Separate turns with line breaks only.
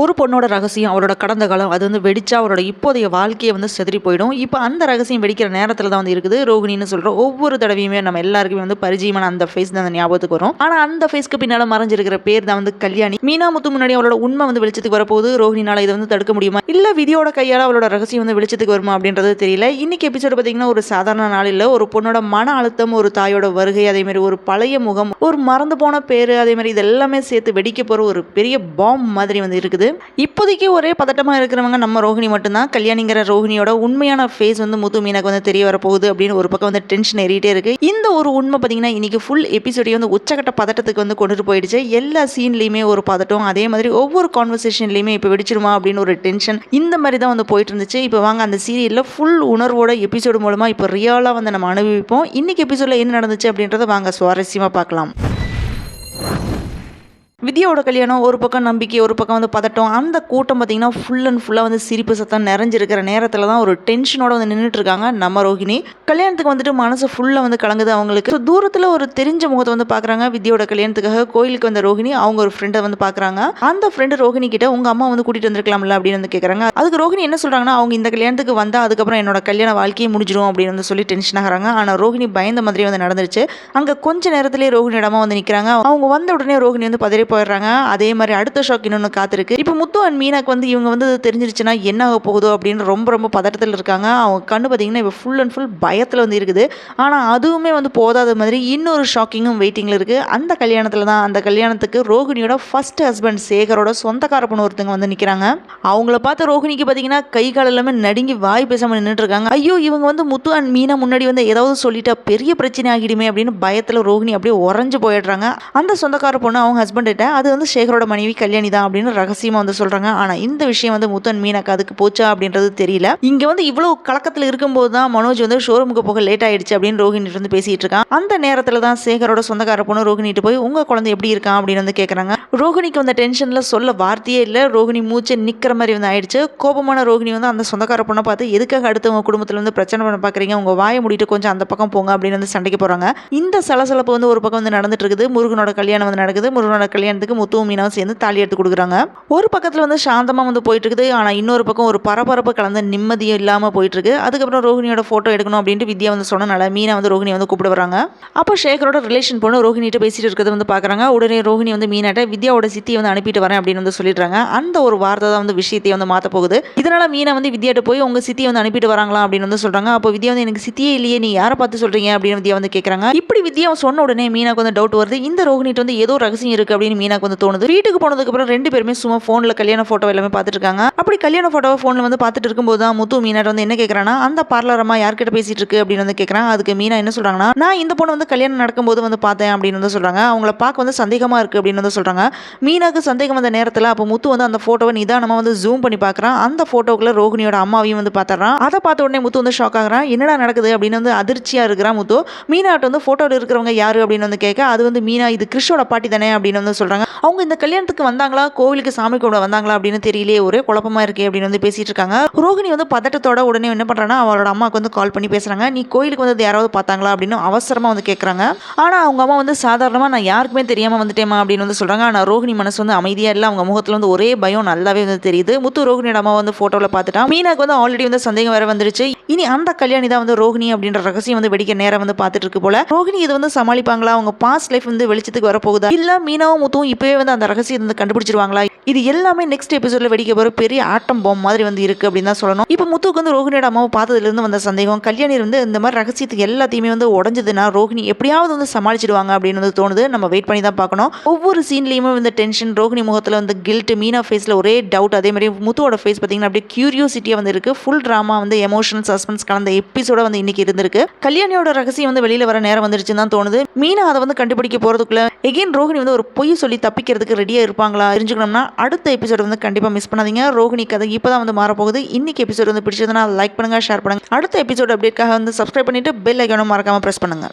ஒரு பொண்ணோட ரகசியம் அவரோட கடந்த காலம் அது வந்து வெடிச்சா அவரோட இப்போதைய வாழ்க்கையை வந்து செதறி போயிடும். இப்போ அந்த ரகசியம் வெடிக்கிற நேரத்தில் தான் வந்து இருக்குது ரோகிணின்னு சொல்கிறோம். ஒவ்வொரு தடவையுமே நம்ம எல்லாருக்குமே வந்து பரிச்சயமான அந்த ஃபேஸ் தான் அந்த ஞாபகத்துக்கு வரும். ஆனால் அந்த ஃபேஸ்க்கு பின்னால் மறைஞ்சிருக்கிற பேர் தான் வந்து கல்யாணி. மீனா முத்து முன்னாடி அவளோட உண்மை வந்து வெளிச்சத்துக்கு வரப்போகுது. ரோகிணினால இதை வந்து தடுக்க முடியுமா, இல்லை விதியோட கையால் அவளோட ரகசியம் வந்து வெளிச்சத்துக்கு வருமா அப்படின்றது தெரியல. இன்னைக்கு எபிசோடு பார்த்தீங்கன்னா ஒரு சாதாரண நாள் இல்லை. ஒரு பொண்ணோட மன அழுத்தம், ஒரு தாயோட வருகை, அதே மாதிரி ஒரு பழைய முகம், ஒரு மறந்து போன பேர், அதே மாதிரி இது எல்லாமே சேர்த்து வெடிக்க போகிற ஒரு பெரிய பாம் மாதிரி வந்து இருக்குது. இப்போதைக்கு ஒரே பதட்டமாக இருக்கிறவங்க நம்ம ரோஹிணி மட்டும்தான். கல்யாணிங்கிற ரோஹிணியோட உண்மையான ஃபேஸ் வந்து முத்து மீனாக்கு வந்து தெரிய வரப்போகுது அப்படின்னு ஒரு பக்கம் வந்து டென்ஷன் ஏறிட்டே இருக்கு. இந்த ஒரு உண்மை பார்த்தீங்கன்னா இன்னைக்கு ஃபுல் எபிசோடே வந்து உச்சக்கட்ட பதட்டத்துக்கு வந்து கொண்டுட்டு போயிடுச்சு. எல்லா சீன்லையுமே ஒரு பதட்டம், அதே மாதிரி ஒவ்வொரு கான்வர்சேஷன்லையுமே இப்போ வெடிச்சிருமா அப்படின்னு ஒரு டென்ஷன், இந்த மாதிரி தான் வந்து போயிட்டு இருந்துச்சு. இப்போ வாங்க அந்த சீரியலில் ஃபுல் உணர்வோட எபிசோடு மூலமாக இப்போ ரியலாக வந்து நம்ம அனுபவிப்போம். இன்னைக்கு எபிசோடில் என்ன நடந்துச்சு அப்படின்றத வாங்க சுவாரஸ்யமாக பார்க்கலாம். வித்யாவோட கல்யாணம் ஒரு பக்கம் நம்பிக்கை, ஒரு பக்கம் வந்து பதட்டம். அந்த கூட்டம் பார்த்தீங்கன்னா ஃபுல் அண்ட் ஃபுல்லாக வந்து சிரிப்பு சத்தம் நிறைஞ்சிருக்கிற நேரத்தில் தான் ஒரு டென்ஷனோட வந்து நின்றுட்டு இருக்காங்க நம்ம ரோஹிணி. கல்யாணத்துக்கு வந்துட்டு மனசு ஃபுல்லாக வந்து கலங்குது அவங்களுக்கு. ஸோ தூரத்தில் ஒரு தெரிஞ்ச முகத்தை வந்து பார்க்குறாங்க. வித்யாவோட கல்யாணத்துக்காக கோயிலுக்கு வந்த ரோஹிணி அவங்க ஒரு ஃப்ரெண்டை வந்து பார்க்குறாங்க. அந்த ஃப்ரெண்டு ரோஹிணி கிட்ட உங்கள் அம்மா வந்து கூட்டிகிட்டு வந்திருக்கலாம்ல அப்படின்னு வந்து கேட்குறாங்க. அதுக்கு ரோஹிணி என்ன சொல்கிறாங்கன்னா, அவங்க இந்த கல்யாணத்துக்கு வந்தால் அதுக்கப்புறம் என்னோட கல்யாண வாழ்க்கையை முடிஞ்சிடும் அப்படின்னு வந்து சொல்லி டென்ஷன் ஆகிறாங்க. ஆனால் ரோஹிணி பயந்த மாதிரி வந்து நடந்துருச்சு. அங்கே கொஞ்ச நேரத்திலே ரோஹிணி இடமா வந்து நிற்கிறாங்க. அவங்க வந்த உடனே ரோஹிணி வந்து பதறி போயிடுறாங்க. அதே மாதிரி அடுத்த ஷாக் இன்னொன்று காத்திருக்கு. இப்போ முத்து அண்ட் மீனாக்கு வந்து இவங்க வந்து தெரிஞ்சிருச்சுன்னா என்ன ஆக போகுதோ அப்படின்னு ரொம்ப ரொம்ப பதட்டத்தில் இருக்காங்க. அவங்க கண்ணு பார்த்தீங்கன்னா இப்போ ஃபுல் அண்ட் ஃபுல் பயத்தில் வந்து இருக்குது. ஆனால் அதுவுமே வந்து போதாத மாதிரி இன்னொரு ஷாக்கிங்கும் வெயிட்டிங்கில் இருக்குது. அந்த கல்யாணத்தில் தான், அந்த கல்யாணத்துக்கு ரோஹிணியோட ஃபர்ஸ்ட் ஹஸ்பண்ட் சேகரோட சொந்தக்கார பொண்ணு ஒருத்தங்க வந்து நிற்கிறாங்க. அவங்கள பார்த்து ரோஹிணிக்கு பார்த்தீங்கன்னா கை கால் எல்லாமே நடுங்கி வாய் பேசாமல் நின்றுட்டு இருக்காங்க. ஐயோ இவங்க வந்து முத்து அண்ட் மீனா முன்னாடி வந்து ஏதாவது சொல்லிட்டா பெரிய பிரச்சனை ஆகிடுமே அப்படின்னு பயத்தில் ரோஹிணி அப்படியே உறைஞ்சு போயிடுறாங்க. அந்த சொந்தக்கார பொண்ணு அவங்க ஹஸ்பண்ட் கிட்ட அது வந்து சேகரோட மனைவி கல்யாணி தான் அப்படின்னு ரகசியமா வந்து சொல்றாங்க. ஆனா இந்த விஷயம் வந்து முத்தன் மீனாக்கு அதுக்கு போச்சா அப்படின்றது தெரியல. இங்க வந்து இவ்வளவு கலக்கத்தில் இருக்கும்போது தான் மனோஜ் வந்து ஷோரூமுக்கு போக லேட் ஆயிடுச்சு அப்படின்னு ரோஹிணி வந்து பேசிட்டு இருக்கான். அந்த நேரத்துல தான் சேகரோட சொந்தக்கார பொண்ணு ரோஹிணிட்டு போய் உங்க குழந்தை எப்படி இருக்கான் அப்படின்னு வந்து கேட்கறாங்க. ரோஹிணிக்கு வந்த டென்ஷன்ல சொல்ல வார்த்தையே இல்லை. ரோஹிணி மூச்சு நிக்கிற மாதிரி வந்து ஆயிடுச்சு. கோபமான ரோஹிணி வந்து அந்த சொந்தக்கார பொண்ணை பார்த்து எதுக்காக அடுத்தவங்க குடும்பத்துல வந்து பிரச்சனை பண்ண பாக்குறீங்க, உங்க வாயை மூடிட்டு கொஞ்சம் அந்த பக்கம் போங்க அப்படின்னு வந்து சண்டைக்கு போறாங்க. இந்த சலசலப்பு வந்து ஒரு பக்கம் வந்து நடந்துட்டு இருக்குது. முருகனோட கல்யாணம் வந்து நடக்குது. முருகனோட கல்யாணத்துக்கு முத்துவும் மீனாவும் சேர்ந்து தாலி எடுத்து கொடுக்குறாங்க. ஒரு பக்கத்தில் வந்து சாந்தமாக வந்து போயிட்டு இருக்குது. ஆனால் இன்னொரு பக்கம் ஒரு பரபரப்பு கலந்த நிம்மதியும் இல்லாமல் போயிட்டு இருக்கு. அதுக்கப்புறம் ரோஹிணியோட ஃபோட்டோ எடுக்கணும் அப்படின்ட்டு வித்யா வந்து சொன்னனால மீனா வந்து ரோஹிணி வந்து கூப்பிட வராங்க. அப்போ சேகரோட ரிலேஷன் பொண்ணு ரோஹிணிட்டு பேசிட்டு இருக்கிறது வந்து பார்க்குறாங்க. உடனே ரோஹிணி வந்து மீனாட்ட வித்யாவோட சித்தியை வந்து அனுப்பிட்டு வரேன் அப்படின்னு வந்து சொல்லிடுறாங்க. அந்த ஒரு வார்த்தை தான் வந்து விஷயத்தையே வந்து மாற்ற போகுது. இதனால மீனா வந்து வித்யாட்ட போய் உங்க சித்தியை வந்து அனுப்பிட்டு வராங்களா அப்படின்னு வந்து சொல்றாங்க. அப்போ வித்யா வந்து எனக்கு சித்தியே இல்லையே, நீ யாரை பார்த்து சொல்றீங்க அப்படின்னு வித்யா வந்து கேட்குறாங்க. இப்படி வித்யா சொன்ன உடனே மீனாக்கு வந்து டவுட் வருது. இந்த ரோஹிணிட்டு வந்து ஏதோ ரகசியம் இருக்கு அப்படின்னு மீனாக்கு வந்து தோணுது. வீட்டுக்கு போனதுக்கு அப்புறம் ரெண்டு பேருமே சும்மா ஃபோனில் கல்யாண ஃபோட்டோ எல்லாமே பார்த்துட்டு இருக்காங்க. அப்படி கல்யாண ஃபோட்டோவை ஃபோனில் வந்து பார்த்துட்டு இருக்கும்போது தான் முத்து மீனாட்ட வந்து என்ன கேட்குறான்னா, அந்த பார்லர் அம்மா யார்கிட்ட பேசிட்டு இருக்கு அப்படின்னு வந்து கேட்குறாங்க. அதுக்கு மீனா என்ன சொல்றாங்கன்னா, நான் இந்த பொண்ணு வந்து கல்யாணம் நடக்கும்போது வந்து பார்த்தேன் அப்படின்னு வந்து சொல்றாங்க. அவங்கள பார்க்க வந்து சந்தேகமாக இருக்கு அப்படின்னு வந்து சொல்றாங்க. மீனாக்கு சந்தேகம் வந்த நேரத்தில் அப்போ முத்து வந்து அந்த ஃபோட்டோவை நிதானமாக வந்து ஜூம் பண்ணி பார்க்குறான். அந்த ஃபோட்டோக்குள்ள ரோஹிணியோட அம்மாவையும் வந்து பார்த்துறான். அதை பார்த்த உடனே முத்து வந்து ஷாக் ஆகுறான். என்னடா நடக்குது அப்படின்னு வந்து அதிர்ச்சியாக இருக்கிறான் முத்து. மீனாட்ட வந்து ஃபோட்டோவில் இருக்கிறவங்க யாரு அப்படின்னு வந்து கேட்க, அது வந்து மீனா இது கிறிஷோட பாட்டி தானே அப்படின்னு வந்து சொல்றாங்க. அவங்க இந்த கல்யாணத்துக்கு வந்தாங்களா, கோவிலுக்கு சாமி கும்பிட வந்தாங்களா அப்படின்னு தெரியலையே, ஒரே குழப்பமா இருக்கே அப்படின்னு வந்து பேசிட்டு இருக்காங்க. ரோஹிணி வந்து பதட்டத்தோட உடனே என்ன பண்றாங்கன்னா, அவளோட அம்மாவுக்கு வந்து கால் பண்ணி பேசுறாங்க. நீ கோயிலுக்கு வந்து யாராவது பார்த்தாங்களா அப்படின்னு அவசரமா வந்து கேட்கறாங்க. ஆனா அவங்க அம்மா வந்து சாதாரணமா நான் யாருக்குமே தெரியாம வந்துட்டேமா அப்படின்னு வந்து சொல்றாங்க. ஆனா ரோஹிணி மனசு வந்து அமைதியா இல்லை. அவங்க முகத்துல வந்து ஒரே பயம் நல்லாவே வந்து தெரியுது. முத்து ரோஹிணியோட அம்மா வந்து போட்டோல பார்த்துட்டா. மீனாக்கு வந்து ஆல்ரெடி வந்து சந்தேகம் வேற வந்துருச்சு. இனி அந்த கல்யாணி தான் வந்து ரோஹிணி அப்படின்ற ரகசியம் வந்து வெடிக்க நேரம் வந்து பார்த்துட்டு இருக்கு போல. ரோஹிணி இதை வந்து சமாளிப்பாங்களா, அவங்க பாஸ்ட் லைஃப் வந்து வெளிச்சத்துக்கு வரப்போகுதா, இல்ல மீனாவும் முத்துவும் இப்பவே வந்து அந்த ரகசியம் வந்து கண்டுபிடிச்சிருவாங்களா, இது எல்லாமே நெக்ஸ்ட் எபிசோட்ல வெடிக்க போற பெரிய ஆட்டம் பாம் மாதிரி வந்து இருக்கு அப்படின்னு தான் சொல்லணும். இப்போ முத்துக்கு வந்து ரோஹிணியோட அம்மாவை பார்த்ததுல இருந்து வந்த சந்தேகம், கல்யாணி வந்து இந்த மாதிரி ரகசியத்துக்கு எல்லாத்தையுமே வந்து உடஞ்சதுன்னா ரோஹிணி எப்படியாவது வந்து சமாளிச்சிடுவாங்க அப்படின்னு வந்து தோணுது. நம்ம வெயிட் பண்ணி தான் பார்க்கணும். ஒவ்வொரு சீன்லயுமே வந்து டென்ஷன், ரோஹிணி முகத்துல வந்து கில்ட், மீனா ஃபேஸ்ல ஒரே டவுட், அதே மாதிரி முத்துவோட ஃபேஸ் பார்த்தீங்கன்னா அப்படியே கியூரியோசிட்டியா வந்து இருக்கு. ஃபுல் டிராமா வந்து எமோஷனல் சஸ்பென்ஸ் கலந்த எபிசோட வந்து இன்னைக்கு இருந்திருக்கு. கல்யாணியோட ரகசியம் வந்து வெளியில வர நேரம் வந்துருச்சுன்னு தான் தோணுது. மீனா அதை வந்து கண்டுபிடிக்க போறதுக்குள்ள எகைன் ரோஹிணி வந்து ஒரு பொய் சொல்லி தப்பிக்கிறதுக்கு ரெடியா இருப்பாங்களா தெரிஞ்சுக்கணும்னா அடுத்த எபிசோட் வந்து கண்டிப்பா மிஸ் பண்ணாதீங்க. ரோஹிணி கதை இப்பதான் வந்து மாறப்போகுது. இன்னைக்கு எபிசோட் வந்து பிடிச்சதுன்னா லைக் பண்ணுங்க, ஷேர் பண்ணுங்க. அடுத்த எபிசோட் அப்டேட்காக வந்து சப்ஸ்கிரைப் பண்ணிட்டு பெல் ஐகானும் மறக்காம பிரஸ் பண்ணுங்க.